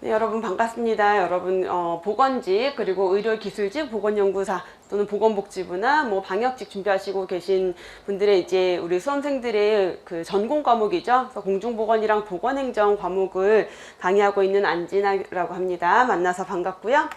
네, 여러분 반갑습니다. 여러분 보건직 그리고 의료기술직 보건연구사 또는 보건복지부나 뭐 방역직 준비하시고 계신 분들의 이제 우리 수험생들의 그 전공 과목이죠. 그래서 공중보건이랑 보건행정 과목을 강의하고 있는 안진아라고 합니다. 만나서 반갑고요.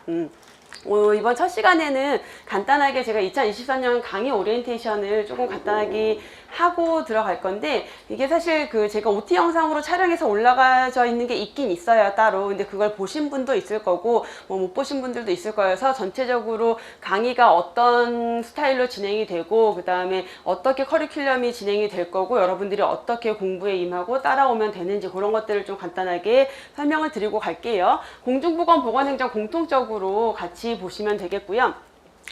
이번 첫 시간에는 간단하게 제가 2024년 강의 오리엔테이션을 조금 간단하게 하고 들어갈 건데, 이게 사실 그 제가 OT 영상으로 촬영해서 올라가져 있는 게 있긴 있어요, 따로. 근데 그걸 보신 분도 있을 거고 뭐 못 보신 분들도 있을 거여서 전체적으로 강의가 어떤 스타일로 진행이 되고 그 다음에 어떻게 커리큘럼이 진행이 될 거고 여러분들이 어떻게 공부에 임하고 따라오면 되는지 그런 것들을 좀 간단하게 설명을 드리고 갈게요. 공중보건 보건행정 공통적으로 같이 보시면 되겠고요.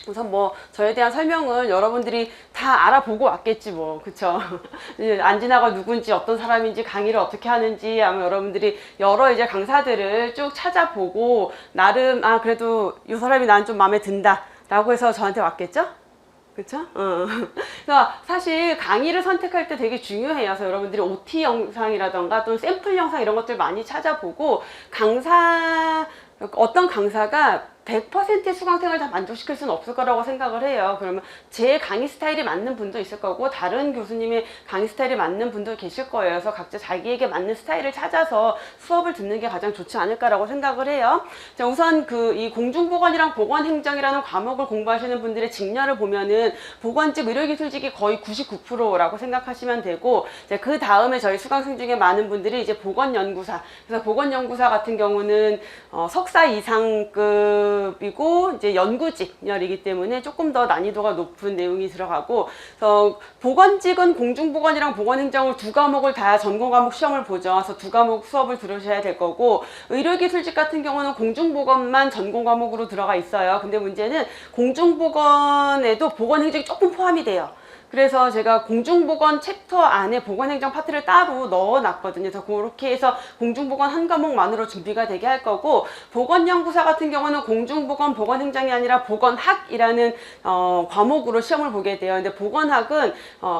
우선 뭐 저에 대한 설명은 여러분들이 다 알아보고 왔겠지 뭐, 그쵸? 안진아가 누군지 어떤 사람인지 강의를 어떻게 하는지 아마 여러분들이 여러 이제 강사들을 쭉 찾아보고 나름 그래도 이 사람이 난 좀 마음에 든다 라고 해서 저한테 왔겠죠? 그쵸? 그래서 사실 강의를 선택할 때 되게 중요해요. 그래서 여러분들이 OT 영상이라던가 또는 샘플 영상 이런 것들 많이 찾아보고 어떤 강사가 100%의 수강생을 다 만족시킬 수는 없을 거라고 생각을 해요. 그러면 제 강의 스타일이 맞는 분도 있을 거고 다른 교수님의 강의 스타일이 맞는 분도 계실 거예요. 그래서 각자 자기에게 맞는 스타일을 찾아서 수업을 듣는 게 가장 좋지 않을까라고 생각을 해요. 자, 우선 이 공중보건이랑 보건행정이라는 과목을 공부하시는 분들의 직렬을 보면은 보건직, 의료기술직이 거의 99%라고 생각하시면 되고, 그 다음에 저희 수강생 중에 많은 분들이 이제 보건연구사, 그래서 보건연구사 같은 경우는 석사 이상급 이고 이제 연구직열이기 때문에 조금 더 난이도가 높은 내용이 들어가고, 그래서 보건직은 공중보건이랑 보건행정을 두 과목을 다 전공 과목 시험을 보죠. 그래서 두 과목 수업을 들으셔야 될 거고, 의료기술직 같은 경우는 공중보건만 전공 과목으로 들어가 있어요. 근데 문제는 공중보건에도 보건행정이 조금 포함이 돼요. 그래서 제가 공중보건 챕터 안에 보건행정 파트를 따로 넣어놨거든요. 그래서 그렇게 해서 공중보건 한 과목만으로 준비가 되게 할 거고, 보건연구사 같은 경우는 공중보건 보건행정이 아니라 보건학이라는 과목으로 시험을 보게 돼요. 근데 보건학은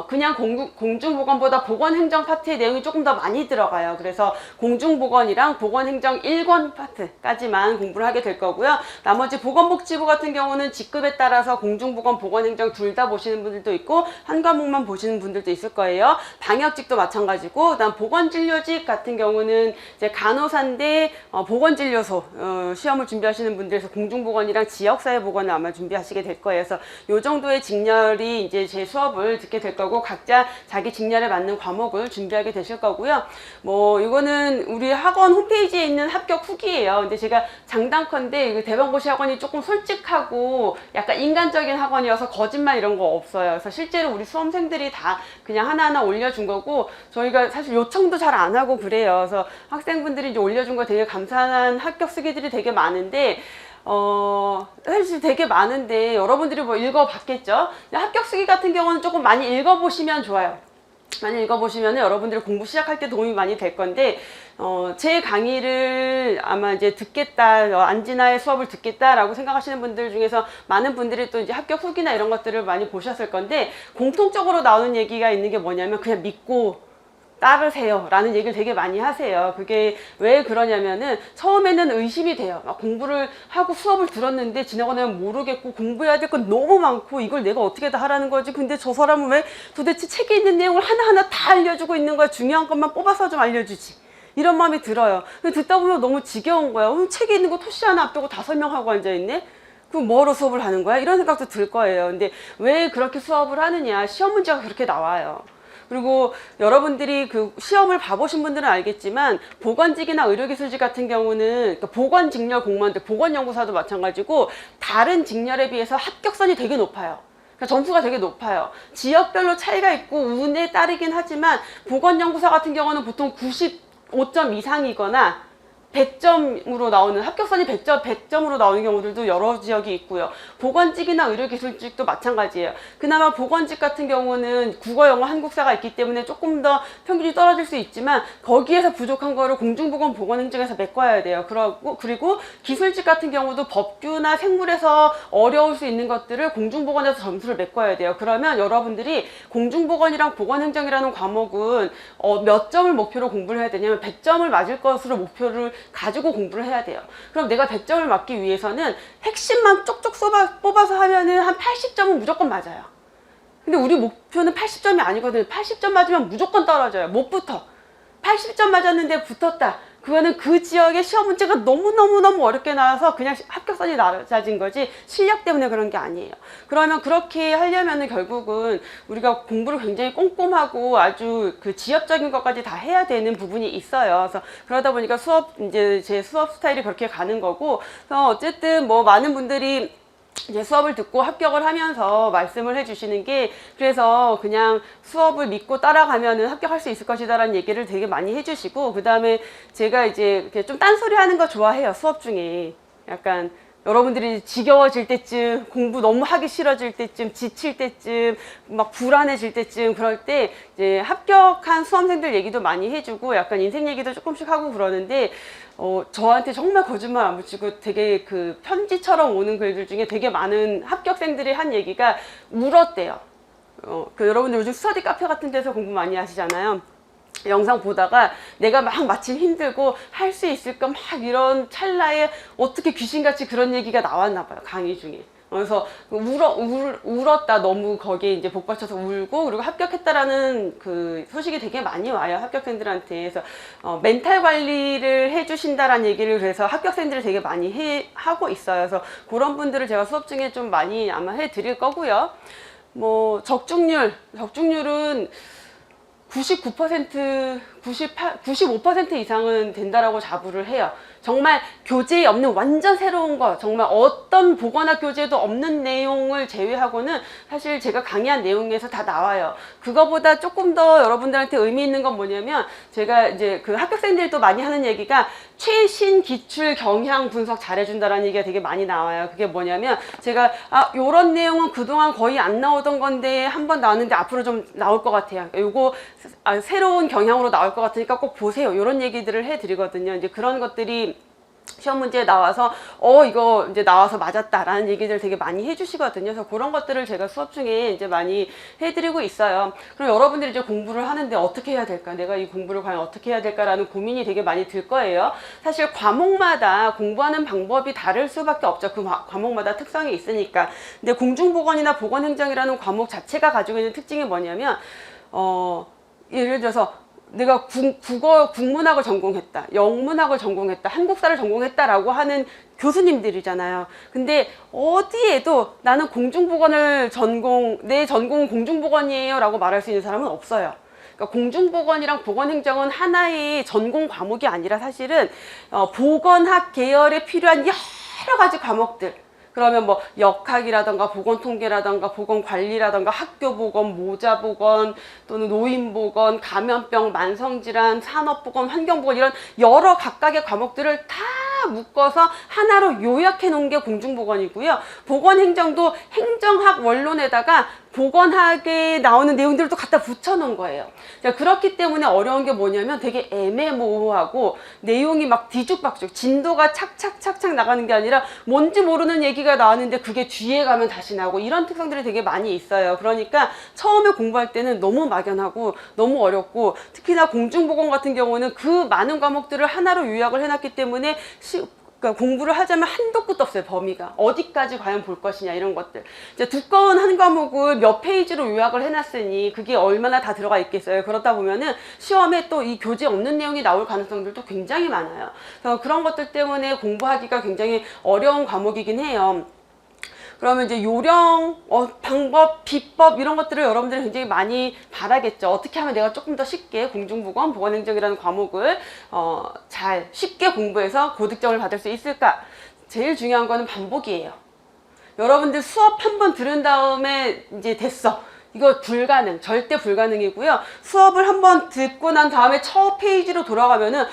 그냥 공중보건보다 보건행정 파트의 내용이 조금 더 많이 들어가요. 그래서 공중보건이랑 보건행정 1권 파트까지만 공부를 하게 될 거고요. 나머지 보건복지부 같은 경우는 직급에 따라서 공중보건, 보건행정 둘 다 보시는 분들도 있고 한 과목만 보시는 분들도 있을 거예요. 방역직도 마찬가지고, 그다음 보건진료직 같은 경우는 이제 간호사인데 보건진료소 시험을 준비하시는 분들에서 공중보건이랑 지역사회보건을 아마 준비하시게 될 거예요. 그래서 요 정도의 직렬이 이제 제 수업을 듣게 될 거고, 각자 자기 직렬에 맞는 과목을 준비하게 되실 거고요. 뭐 이거는 우리 학원 홈페이지에 있는 합격 후기예요. 근데 제가 장단컨대 대방고시 학원이 조금 솔직하고 약간 인간적인 학원이어서 거짓말 이런 거 없어요. 그래서 실제로 우리 수험생들이 다 그냥 하나하나 올려준 거고, 저희가 사실 요청도 잘 안 하고 그래요. 그래서 학생분들이 이제 올려준 거 되게 감사한 합격 수기들이 되게 많은데, 사실 되게 많은데 여러분들이 뭐 읽어봤겠죠? 합격 수기 같은 경우는 조금 많이 읽어보시면 좋아요. 많이 읽어보시면 여러분들이 공부 시작할 때 도움이 많이 될 건데, 제 강의를 아마 이제 듣겠다, 안진아의 수업을 듣겠다라고 생각하시는 분들 중에서 많은 분들이 또 이제 합격 후기나 이런 것들을 많이 보셨을 건데, 공통적으로 나오는 얘기가 있는 게 뭐냐면 그냥 믿고 따르세요 라는 얘기를 되게 많이 하세요. 그게 왜 그러냐면은 처음에는 의심이 돼요. 공부를 하고 수업을 들었는데 지나고 나면 모르겠고 공부해야 될 건 너무 많고 이걸 내가 어떻게 다 하라는 거지, 근데 저 사람은 왜 도대체 책에 있는 내용을 하나하나 다 알려주고 있는 거야, 중요한 것만 뽑아서 좀 알려주지, 이런 마음이 들어요. 근데 듣다 보면 너무 지겨운 거야. 책에 있는 거 토시 하나 앞두고 다 설명하고 앉아있네? 그럼 뭐하러 수업을 하는 거야? 이런 생각도 들 거예요. 근데 왜 그렇게 수업을 하느냐, 시험 문제가 그렇게 나와요. 그리고 여러분들이 그 시험을 봐보신 분들은 알겠지만 보건직이나 의료기술직 같은 경우는 보건직렬 공무원들, 보건연구사도 마찬가지고 다른 직렬에 비해서 합격선이 되게 높아요. 그러니까 점수가 되게 높아요. 지역별로 차이가 있고 운에 따르긴 하지만 보건연구사 같은 경우는 보통 95점 이상이거나 100점으로 나오는, 합격선이 100점으로 나오는 경우들도 여러 지역이 있고요. 보건직이나 의료기술직도 마찬가지예요. 그나마 보건직 같은 경우는 국어, 영어, 한국사가 있기 때문에 조금 더 평균이 떨어질 수 있지만 거기에서 부족한 거를 공중보건, 보건행정에서 메꿔야 돼요. 그리고 기술직 같은 경우도 법규나 생물에서 어려울 수 있는 것들을 공중보건에서 점수를 메꿔야 돼요. 그러면 여러분들이 공중보건이랑 보건행정이라는 과목은 몇 점을 목표로 공부를 해야 되냐면 100점을 맞을 것으로 목표를 가지고 공부를 해야 돼요. 그럼 내가 100점을 맞기 위해서는 핵심만 쪽쪽 뽑아서 하면은 한 80점은 무조건 맞아요. 근데 우리 목표는 80점이 아니거든요. 80점 맞으면 무조건 떨어져요. 못 붙어. 80점 맞았는데 붙었다. 그거는 그 지역의 시험 문제가 너무너무 어렵게 나와서 그냥 합격선이 낮아진 거지 실력 때문에 그런 게 아니에요. 그러면 그렇게 하려면은 결국은 우리가 공부를 굉장히 꼼꼼하고 아주 그 지엽적인 것까지 다 해야 되는 부분이 있어요. 그래서 그러다 보니까 이제 제 수업 스타일이 그렇게 가는 거고, 그래서 어쨌든 뭐 많은 분들이 이제 수업을 듣고 합격을 하면서 말씀을 해주시는 게, 그래서 그냥 수업을 믿고 따라가면은 합격할 수 있을 것이다 라는 얘기를 되게 많이 해주시고, 그 다음에 제가 이제 좀 딴소리 하는 거 좋아해요. 수업 중에 약간 여러분들이 지겨워질 때쯤, 공부 너무 하기 싫어질 때쯤, 지칠 때쯤, 막 불안해질 때쯤, 그럴 때 이제 합격한 수험생들 얘기도 많이 해주고 약간 인생 얘기도 조금씩 하고 그러는데, 저한테 정말 거짓말 안 붙이고 되게 그 편지처럼 오는 글들 중에 되게 많은 합격생들이 한 얘기가 울었대요. 그 여러분들 요즘 스터디 카페 같은 데서 공부 많이 하시잖아요. 영상 보다가 내가 막 마침 힘들고 할 수 있을까 막 이런 찰나에 어떻게 귀신같이 그런 얘기가 나왔나 봐요, 강의 중에. 그래서 울었다, 너무 거기에 이제 복받쳐서 울고, 그리고 합격했다라는 그 소식이 되게 많이 와요, 합격생들한테. 그래서 멘탈 관리를 해주신다라는 얘기를 그래서 합격생들이 되게 많이 하고 있어요. 그래서 그런 분들을 제가 수업 중에 좀 많이 아마 해드릴 거고요. 뭐 적중률은 99%, 95% 이상은 된다라고 자부를 해요. 정말 교재에 없는 완전 새로운 거, 정말 어떤 보건학 교재도 없는 내용을 제외하고는 사실 제가 강의한 내용에서 다 나와요. 그거보다 조금 더 여러분들한테 의미 있는 건 뭐냐면, 제가 이제 그 합격생들도 많이 하는 얘기가 최신 기출 경향 분석 잘해준다라는 얘기가 되게 많이 나와요. 그게 뭐냐면, 제가 요런 내용은 그동안 거의 안 나오던 건데 한 번 나왔는데 앞으로 좀 나올 것 같아요. 요거 새로운 경향으로 나올 것 같으니까 꼭 보세요. 요런 얘기들을 해드리거든요. 이제 그런 것들이 시험 문제에 나와서 이거 이제 나와서 맞았다라는 얘기들 되게 많이 해주시거든요. 그래서 그런 것들을 제가 수업 중에 이제 많이 해드리고 있어요. 그럼 여러분들이 이제 공부를 하는데 어떻게 해야 될까? 내가 이 공부를 과연 어떻게 해야 될까라는 고민이 되게 많이 들 거예요. 사실 과목마다 공부하는 방법이 다를 수밖에 없죠. 그 과목마다 특성이 있으니까. 근데 공중보건이나 보건행정이라는 과목 자체가 가지고 있는 특징이 뭐냐면, 예를 들어서 내가 국문학을 전공했다, 영문학을 전공했다, 한국사를 전공했다라고 하는 교수님들이잖아요. 근데 어디에도 나는 내 전공은 공중보건이에요 라고 말할 수 있는 사람은 없어요. 그러니까 공중보건이랑 보건행정은 하나의 전공 과목이 아니라 사실은 보건학 계열에 필요한 여러 가지 과목들, 그러면 뭐 역학이라던가 보건통계라던가 보건관리라던가 학교보건, 모자보건, 또는 노인보건, 감염병, 만성질환, 산업보건, 환경보건, 이런 여러 각각의 과목들을 다 묶어서 하나로 요약해 놓은 게 공중보건이고요. 보건행정도 행정학 원론에다가 보건학에 나오는 내용들을 또 갖다 붙여 놓은 거예요. 자, 그렇기 때문에 어려운 게 뭐냐면 되게 애매모호하고 내용이 막 뒤죽박죽, 진도가 착착착착 나가는 게 아니라 뭔지 모르는 얘기가 나왔는데 그게 뒤에 가면 다시 나오고, 이런 특성들이 되게 많이 있어요. 그러니까 처음에 공부할 때는 너무 막연하고 너무 어렵고, 특히나 공중보건 같은 경우는 그 많은 과목들을 하나로 요약을 해놨기 때문에 그러니까 공부를 하자면 한도 끝도 없어요. 범위가 어디까지 과연 볼 것이냐, 이런 것들. 이제 두꺼운 한 과목을 몇 페이지로 요약을 해놨으니 그게 얼마나 다 들어가 있겠어요. 그렇다 보면은 시험에 또 이 교재 없는 내용이 나올 가능성들도 굉장히 많아요. 그래서 그런 것들 때문에 공부하기가 굉장히 어려운 과목이긴 해요. 그러면 이제 요령, 방법, 비법, 이런 것들을 여러분들이 굉장히 많이 바라겠죠. 어떻게 하면 내가 조금 더 쉽게 공중보건, 보건행정이라는 과목을 잘 쉽게 공부해서 고득점을 받을 수 있을까? 제일 중요한 거는 반복이에요. 여러분들 수업 한 번 들은 다음에 이제 됐어, 이거 불가능, 절대 불가능이고요. 수업을 한 번 듣고 난 다음에 첫 페이지로 돌아가면은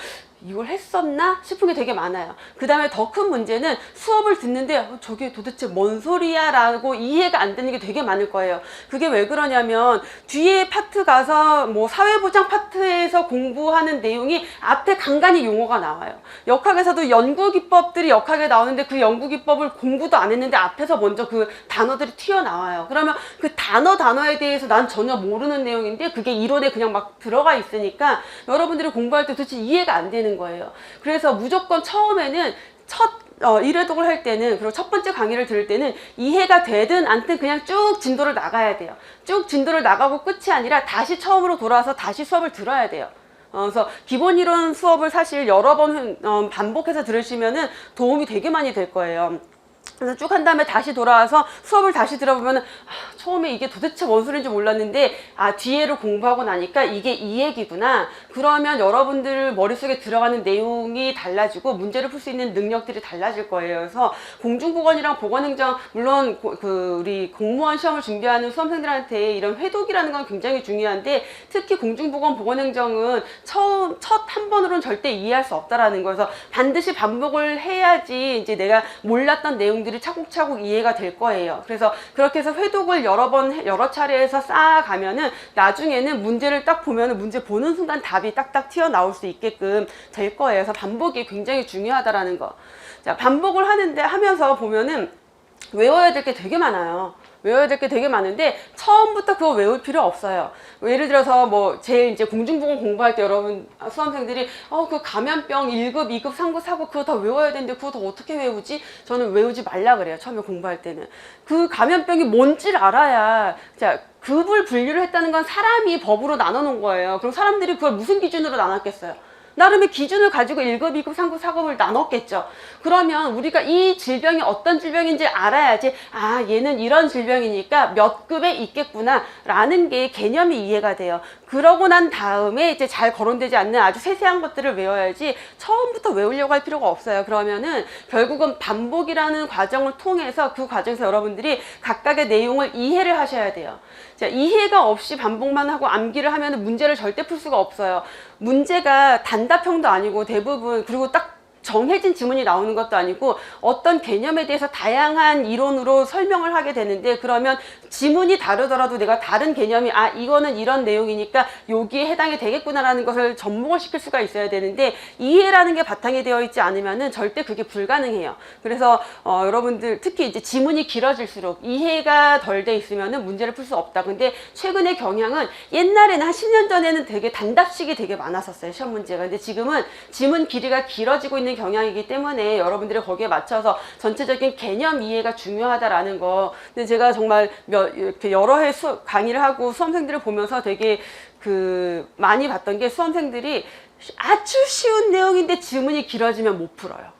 이걸 했었나 싶은 게 되게 많아요. 그 다음에 더 큰 문제는 수업을 듣는데 저게 도대체 뭔 소리야 라고 이해가 안 되는 게 되게 많을 거예요. 그게 왜 그러냐면 뒤에 파트 가서 뭐 사회보장 파트에서 공부하는 내용이 앞에 간간히 용어가 나와요. 역학에서도 연구기법들이 역학에 나오는데 그 연구기법을 공부도 안 했는데 앞에서 먼저 그 단어들이 튀어나와요. 그러면 그 단어에 대해서 난 전혀 모르는 내용인데 그게 이론에 그냥 막 들어가 있으니까 여러분들이 공부할 때 도대체 이해가 안 되는 되는 거예요. 그래서 무조건 처음에는 첫 1회독을 할 때는, 그리고 첫 번째 강의를 들을 때는 이해가 되든 않든 그냥 쭉 진도를 나가야 돼요. 쭉 진도를 나가고 끝이 아니라 다시 처음으로 돌아와서 다시 수업을 들어야 돼요. 그래서 기본 이론 수업을 사실 여러 번 반복해서 들으시면은 도움이 되게 많이 될 거예요. 그래서 쭉 한 다음에 다시 돌아와서 수업을 다시 들어보면 처음에 이게 도대체 뭔 소리인지 몰랐는데 뒤에를 공부하고 나니까 이게 이 얘기구나. 그러면 여러분들 머릿속에 들어가는 내용이 달라지고 문제를 풀 수 있는 능력들이 달라질 거예요. 그래서 공중보건이랑 보건행정, 물론 우리 공무원 시험을 준비하는 수험생들한테 이런 회독이라는 건 굉장히 중요한데, 특히 공중보건 보건행정은 첫 한 번으로는 절대 이해할 수 없다라는 거여서 반드시 반복을 해야지 이제 내가 몰랐던 내용들이 차곡차곡 이해가 될 거예요. 그래서 그렇게 해서 회독을 여러 차례에서 쌓아가면은 나중에는 문제를 딱 보면은 문제 보는 순간 답이 딱딱 튀어나올 수 있게끔 될 거예요. 그래서 반복이 굉장히 중요하다라는 거. 자, 반복을 하면서 보면은 외워야 될 게 되게 많아요. 외워야 될 게 되게 많은데 처음부터 그거 외울 필요 없어요. 예를 들어서 뭐 제일 이제 공중보건 공부할 때 여러분 수험생들이 그 감염병 1급, 2급, 3급, 4급 그거 다 외워야 되는데 그거 다 어떻게 외우지? 저는 외우지 말라 그래요. 처음에 공부할 때는. 그 감염병이 뭔지를 알아야, 자, 급을 분류를 했다는 건 사람이 법으로 나눠 놓은 거예요. 그럼 사람들이 그걸 무슨 기준으로 나눴겠어요? 나름의 기준을 가지고 1급, 2급, 3급, 4급을 나눴겠죠. 그러면 우리가 이 질병이 어떤 질병인지 알아야지, 얘는 이런 질병이니까 몇 급에 있겠구나 라는 게 개념이 이해가 돼요. 그러고 난 다음에 이제 잘 거론되지 않는 아주 세세한 것들을 외워야지 처음부터 외우려고 할 필요가 없어요. 그러면은 결국은 반복이라는 과정을 통해서 그 과정에서 여러분들이 각각의 내용을 이해를 하셔야 돼요. 자, 이해가 없이 반복만 하고 암기를 하면 문제를 절대 풀 수가 없어요. 문제가 단답형도 아니고 대부분, 그리고 딱 정해진 지문이 나오는 것도 아니고 어떤 개념에 대해서 다양한 이론으로 설명을 하게 되는데, 그러면 지문이 다르더라도 내가 다른 개념이 이거는 이런 내용이니까 여기에 해당이 되겠구나라는 것을 접목을 시킬 수가 있어야 되는데, 이해라는 게 바탕이 되어 있지 않으면은 절대 그게 불가능해요. 그래서 여러분들 특히 이제 지문이 길어질수록 이해가 덜 돼 있으면은 문제를 풀 수 없다. 근데 최근의 경향은, 옛날에는 한 10년 전에는 되게 단답식이 되게 많았었어요, 시험 문제가. 근데 지금은 지문 길이가 길어지고 있는 경향이기 때문에 여러분들이 거기에 맞춰서 전체적인 개념 이해가 중요하다라는 거. 근데 제가 정말 이렇게 여러 해 강의를 하고 수험생들을 보면서 되게 많이 봤던 게, 수험생들이 아주 쉬운 내용인데 지문이 길어지면 못 풀어요.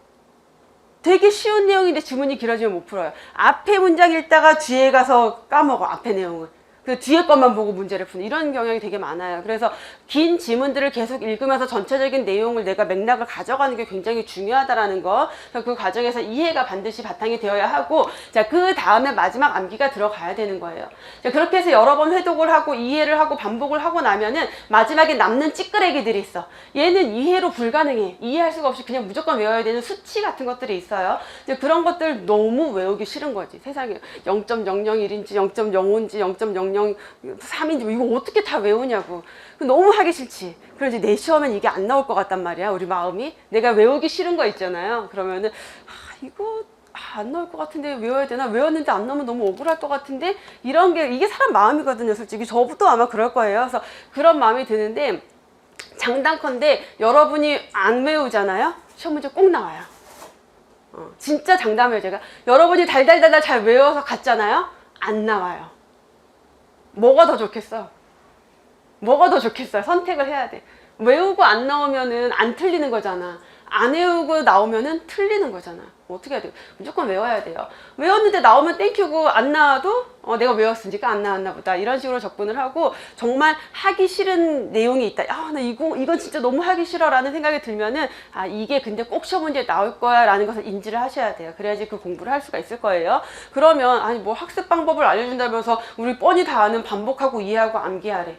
되게 쉬운 내용인데 지문이 길어지면 못 풀어요. 앞에 문장 읽다가 뒤에 가서 까먹어, 앞에 내용을. 그 뒤에 것만 보고 문제를 푸는 이런 경향이 되게 많아요. 그래서 긴 지문들을 계속 읽으면서 전체적인 내용을 내가 맥락을 가져가는 게 굉장히 중요하다라는 거. 그래서 그 과정에서 이해가 반드시 바탕이 되어야 하고, 자, 그 다음에 마지막 암기가 들어가야 되는 거예요. 자, 그렇게 해서 여러 번 회독을 하고 이해를 하고 반복을 하고 나면은 마지막에 남는 찌끄레기들이 있어. 얘는 이해로 불가능해. 이해할 수가 없이 그냥 무조건 외워야 되는 수치 같은 것들이 있어요. 이제 그런 것들 너무 외우기 싫은 거지. 세상에 0.001인지 0.05인지 0.003인지 이거 어떻게 다 외우냐고. 너무 하기 싫지. 그러지, 내 시험엔 이게 안 나올 것 같단 말이야, 우리 마음이. 내가 외우기 싫은 거 있잖아요. 그러면은 이거 안 나올 것 같은데 외워야 되나? 외웠는데 안 나오면 너무 억울할 것 같은데? 이런 게, 이게 사람 마음이거든요, 솔직히. 저부터 아마 그럴 거예요. 그래서 그런 마음이 드는데, 장단컨대 여러분이 안 외우잖아요? 시험 문제 꼭 나와요. 진짜 장담해요, 제가. 여러분이 달달달달 잘 외워서 갔잖아요? 안 나와요. 뭐가 더 좋겠어? 뭐가 더 좋겠어요? 선택을 해야 돼. 외우고 안 나오면은 안 틀리는 거잖아. 안 외우고 나오면은 틀리는 거잖아. 어떻게 해야 돼요? 무조건 외워야 돼요. 외웠는데 나오면 땡큐고, 안 나와도 내가 외웠으니까 안 나왔나 보다, 이런 식으로 접근을 하고, 정말 하기 싫은 내용이 있다. 나 이건 진짜 너무 하기 싫어 라는 생각이 들면은, 이게 근데 꼭 시험 문제에 나올 거야 라는 것을 인지를 하셔야 돼요. 그래야지 그 공부를 할 수가 있을 거예요. 그러면 뭐 학습 방법을 알려준다면서 우리 뻔히 다 아는 반복하고 이해하고 암기하래.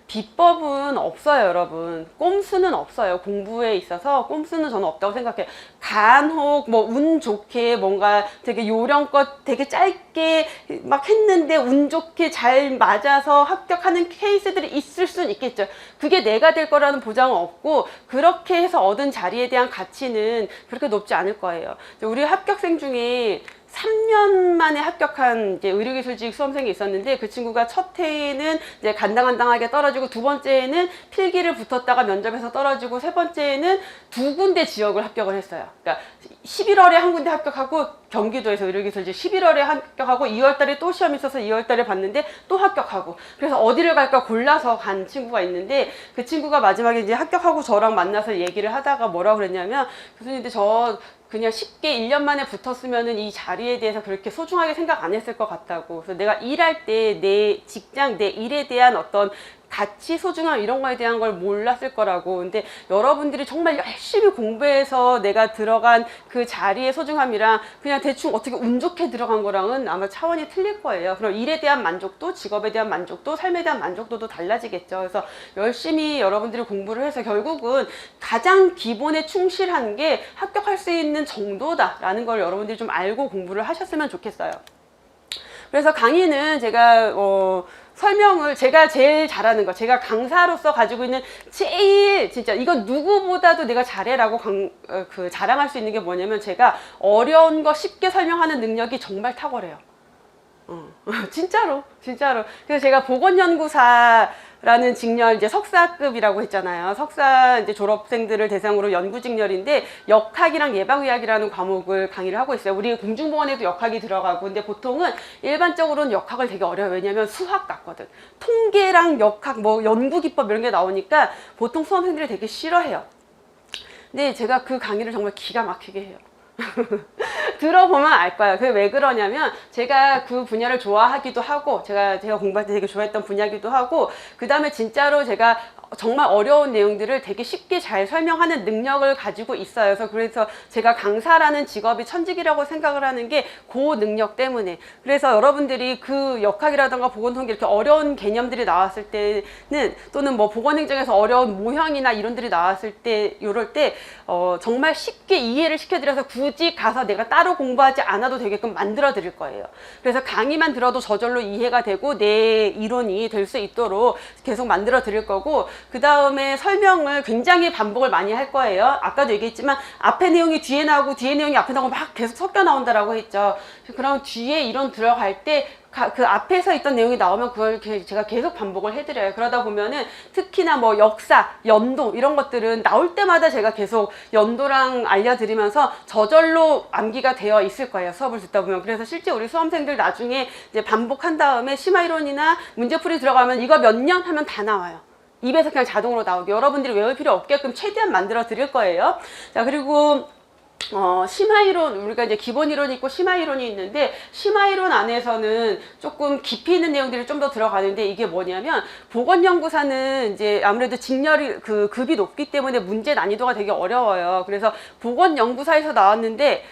비법은 없어요, 여러분. 꼼수는 없어요. 공부에 있어서 꼼수는 저는 없다고 생각해요. 간혹 뭐 운 좋게 뭔가 되게 요령껏 되게 짧게 막 했는데 운 좋게 잘 맞아서 합격하는 케이스들이 있을 수는 있겠죠. 그게 내가 될 거라는 보장은 없고, 그렇게 해서 얻은 자리에 대한 가치는 그렇게 높지 않을 거예요. 우리 합격생 중에 3년 만에 합격한 이제 의료기술직 수험생이 있었는데, 그 친구가 첫 해에는 이제 간당간당하게 떨어지고, 두 번째에는 필기를 붙었다가 면접에서 떨어지고, 세 번째에는 두 군데 지역을 합격을 했어요. 그러니까 11월에 한 군데 합격하고, 경기도에서 의료기술직 11월에 합격하고, 2월달에 또 시험이 있어서 2월달에 봤는데 또 합격하고, 그래서 어디를 갈까 골라서 간 친구가 있는데, 그 친구가 마지막에 이제 합격하고 저랑 만나서 얘기를 하다가 뭐라고 그랬냐면, 교수님, 저 그냥 쉽게 1년 만에 붙었으면은 이 자리에 대해서 그렇게 소중하게 생각 안 했을 것 같다고. 그래서 내가 일할 때 내 직장, 내 일에 대한 어떤 가치, 소중함 이런 거에 대한 걸 몰랐을 거라고. 근데 여러분들이 정말 열심히 공부해서 내가 들어간 그 자리의 소중함이랑 그냥 대충 어떻게 운 좋게 들어간 거랑은 아마 차원이 틀릴 거예요. 그럼 일에 대한 만족도, 직업에 대한 만족도, 삶에 대한 만족도도 달라지겠죠. 그래서 열심히 여러분들이 공부를 해서 결국은 가장 기본에 충실한 게 합격할 수 있는 정도다라는 걸 여러분들이 좀 알고 공부를 하셨으면 좋겠어요. 그래서 강의는 제가 설명을 제가 제일 잘하는 거, 제가 강사로서 가지고 있는 제일 진짜 이건 누구보다도 내가 잘해라고 자랑할 수 있는 게 뭐냐면, 제가 어려운 거 쉽게 설명하는 능력이 정말 탁월해요. 진짜로. 그래서 제가 보건연구사라는 직렬, 이제 석사급이라고 했잖아요. 석사 이제 졸업생들을 대상으로 연구직렬인데, 역학이랑 예방의학이라는 과목을 강의를 하고 있어요. 우리 공중보건에도 역학이 들어가고, 근데 보통은 일반적으로는 역학을 되게 어려워요. 왜냐면 수학 같거든. 통계랑 역학, 뭐 연구기법 이런 게 나오니까 보통 수험생들이 되게 싫어해요. 근데 제가 그 강의를 정말 기가 막히게 해요. 들어보면 알 거예요. 그게 왜 그러냐면, 제가 그 분야를 좋아하기도 하고, 제가 공부할 때 되게 좋아했던 분야기도 하고, 그 다음에 진짜로 제가 정말 어려운 내용들을 되게 쉽게 잘 설명하는 능력을 가지고 있어요. 그래서 제가 강사라는 직업이 천직이라고 생각을 하는 게 그 능력 때문에. 그래서 여러분들이 그 역학이라든가 보건통계 이렇게 어려운 개념들이 나왔을 때는, 또는 뭐 보건행정에서 어려운 모형이나 이론들이 나왔을 때, 요럴 때 정말 쉽게 이해를 시켜드려서 굳이 가서 내가 따로 공부하지 않아도 되게끔 만들어 드릴 거예요. 그래서 강의만 들어도 저절로 이해가 되고 내 이론이 될 수 있도록 계속 만들어 드릴 거고, 그 다음에 설명을 굉장히 반복을 많이 할 거예요. 아까도 얘기했지만 앞에 내용이 뒤에 나오고 뒤에 내용이 앞에 나오고 막 계속 섞여 나온다라고 했죠. 그럼 뒤에 이론 들어갈 때 그 앞에서 있던 내용이 나오면 그걸 제가 계속 반복을 해드려요. 그러다 보면은 특히나 뭐 역사, 연도 이런 것들은 나올 때마다 제가 계속 연도랑 알려드리면서 저절로 암기가 되어 있을 거예요. 수업을 듣다 보면. 그래서 실제 우리 수험생들 나중에 이제 반복한 다음에 심화이론이나 문제풀이 들어가면 이거 몇 년 하면 다 나와요. 입에서 그냥 자동으로 나오게. 여러분들이 외울 필요 없게끔 최대한 만들어 드릴 거예요. 자, 그리고 심화이론, 우리가 이제 기본이론이 있고 심화이론이 있는데, 심화이론 안에서는 조금 깊이 있는 내용들이 좀 더 들어가는데, 이게 뭐냐면, 보건연구사는 이제 아무래도 직렬이 급이 높기 때문에 문제 난이도가 되게 어려워요. 그래서 보건연구사에서 나왔는데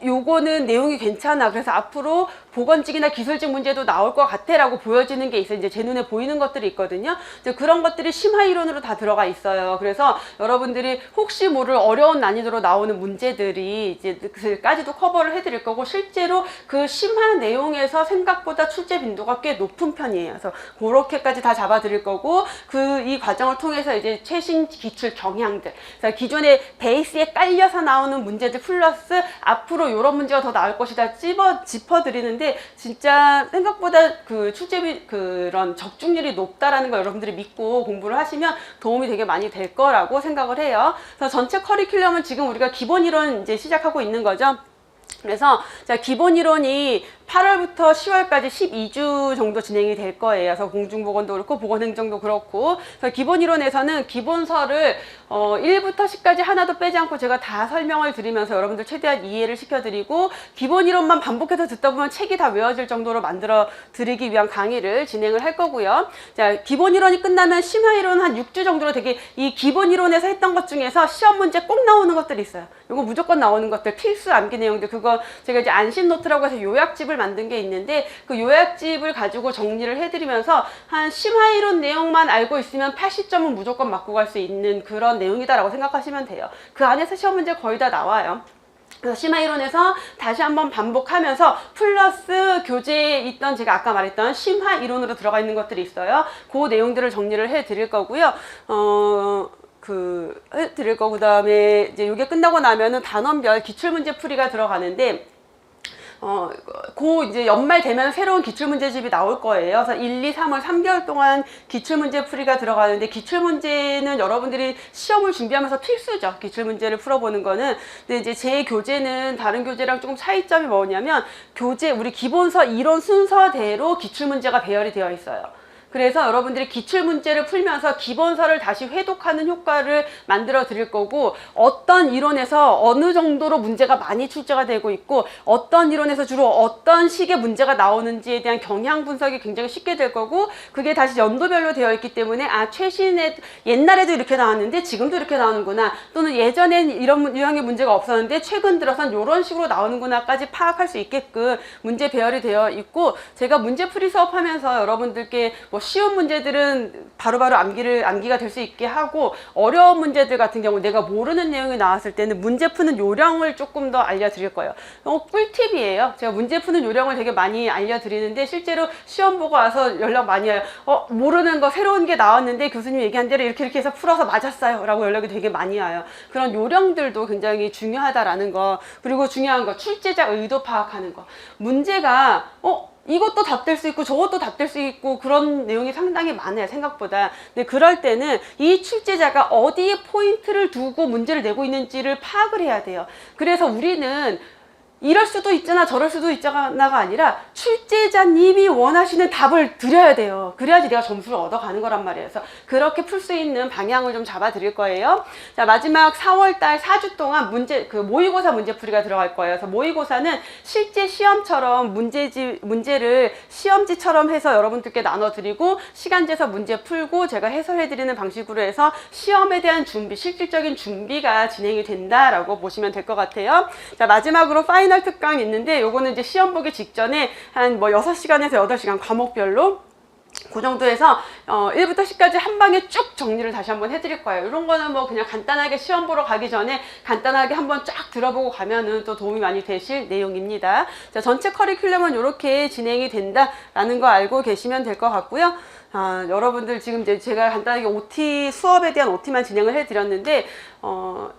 요거는 내용이 괜찮아, 그래서 앞으로 보건직이나 기술직 문제도 나올 것 같아 라고 보여지는 게 있어요. 이제 제 눈에 보이는 것들이 있거든요. 이제 그런 것들이 심화이론으로 다 들어가 있어요. 그래서 여러분들이 혹시 모를 어려운 난이도로 나오는 문제들이 이제 그까지도 커버를 해드릴 거고, 실제로 그 심화 내용에서 생각보다 출제 빈도가 꽤 높은 편이에요. 그래서 그렇게까지 다 잡아드릴 거고, 이 과정을 통해서 이제 최신 기출 경향들, 그래서 기존의 베이스에 깔려서 나오는 문제들 플러스 앞으로 이런 문제가 더 나올 것이다 짚어드리는데, 진짜 생각보다 그 그런 적중률이 높다라는 걸 여러분들이 믿고 공부를 하시면 도움이 되게 많이 될 거라고 생각을 해요. 그래서 전체 커리큘럼은 지금 우리가 기본 이론 이제 시작하고 있는 거죠. 그래서 기본 이론이 8월부터 10월까지 12주 정도 진행이 될 거예요. 그래서 공중보건도 그렇고 보건행정도 그렇고, 그래서 기본 이론에서는 기본서를 1부터 10까지 하나도 빼지 않고 제가 다 설명을 드리면서 여러분들 최대한 이해를 시켜드리고, 기본 이론만 반복해서 듣다 보면 책이 다 외워질 정도로 만들어 드리기 위한 강의를 진행을 할 거고요. 자, 기본 이론이 끝나면 심화 이론 한 6주 정도로 되게 이 기본 이론에서 했던 것 중에서 시험 문제 꼭 나오는 것들이 있어요. 이거 무조건 나오는 것들, 필수 암기 내용들, 그거 제가 이제 안심노트라고 해서 요약집을 만든 게 있는데, 그 요약집을 가지고 정리를 해드리면서 한 심화이론 내용만 알고 있으면 80점은 무조건 맞고 갈 수 있는 그런 내용이다라고 생각하시면 돼요. 그 안에서 시험 문제 거의 다 나와요. 그래서 심화이론에서 다시 한번 반복하면서 플러스 교재에 있던 제가 아까 말했던 심화이론으로 들어가 있는 것들이 있어요. 그 내용들을 정리를 해드릴 거고요. 그 다음에 이제 이게 끝나고 나면은 단원별 기출문제 풀이가 들어가는데, 이제 연말 되면 새로운 기출문제집이 나올 거예요. 그래서 1, 2, 3월 3개월 동안 기출문제 풀이가 들어가는데, 기출문제는 여러분들이 시험을 준비하면서 필수죠. 기출문제를 풀어보는 거는. 근데 이제 제 교재는 다른 교재랑 조금 차이점이 뭐냐면, 우리 기본서 이론 순서대로 기출문제가 배열이 되어 있어요. 그래서 여러분들이 기출문제를 풀면서 기본서를 다시 회독하는 효과를 만들어 드릴 거고, 어떤 이론에서 어느 정도로 문제가 많이 출제가 되고 있고, 어떤 이론에서 주로 어떤 식의 문제가 나오는지에 대한 경향 분석이 굉장히 쉽게 될 거고, 그게 다시 연도별로 되어 있기 때문에 옛날에도 이렇게 나왔는데 지금도 이렇게 나오는구나, 또는 예전엔 이런 유형의 문제가 없었는데 최근 들어선 이런 식으로 나오는구나까지 파악할 수 있게끔 문제 배열이 되어 있고, 제가 문제풀이 수업하면서 여러분들께 쉬운 문제들은 바로바로 암기가 될 수 있게 하고, 어려운 문제들 같은 경우 내가 모르는 내용이 나왔을 때는 문제 푸는 요령을 조금 더 알려드릴 거예요. 꿀팁이에요. 제가 문제 푸는 요령을 되게 많이 알려드리는데, 실제로 시험 보고 와서 연락 많이 와요. 모르는 거 새로운 게 나왔는데 교수님 얘기한 대로 이렇게 해서 풀어서 맞았어요 라고 연락이 되게 많이 와요. 그런 요령들도 굉장히 중요하다라는 거. 그리고 중요한 거, 출제자 의도 파악하는 거. 문제가 이것도 답될 수 있고 저것도 답될 수 있고 그런 내용이 상당히 많아요, 생각보다. 근데 그럴 때는 이 출제자가 어디에 포인트를 두고 문제를 내고 있는지를 파악을 해야 돼요. 그래서 우리는 이럴 수도 있잖아 저럴 수도 있잖아가 아니라 출제자님이 원하시는 답을 드려야 돼요. 그래야지 내가 점수를 얻어가는 거란 말이에요. 그래서 그렇게 풀 수 있는 방향을 좀 잡아 드릴 거예요. 자, 마지막 4월달 4주 동안 모의고사 문제풀이가 들어갈 거예요. 그래서 모의고사는 실제 시험처럼 문제를 시험지처럼 해서 여러분들께 나눠 드리고, 시간 재서 문제 풀고 제가 해설해 드리는 방식으로 해서 시험에 대한 실질적인 준비가 진행이 된다라고 보시면 될 것 같아요. 자, 마지막으로 파이널 특강 있는데, 요거는 이제 시험 보기 직전에 한 6시간에서 8시간 과목별로 그 정도 해서 1부터 10까지 한 방에 쭉 정리를 다시 한번 해드릴 거예요. 이런 거는 그냥 간단하게 시험 보러 가기 전에 간단하게 한번 쫙 들어보고 가면은 또 도움이 많이 되실 내용입니다. 자, 전체 커리큘럼은 이렇게 진행이 된다라는 거 알고 계시면 될 것 같고요. 여러분들 지금 이제 제가 간단하게 수업에 대한 OT만 진행을 해드렸는데,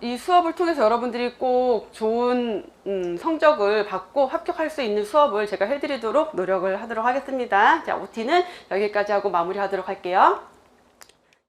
이 수업을 통해서 여러분들이 꼭 좋은 성적을 받고 합격할 수 있는 수업을 제가 해드리도록 노력을 하도록 하겠습니다. 자, OT는 여기까지 하고 마무리하도록 할게요.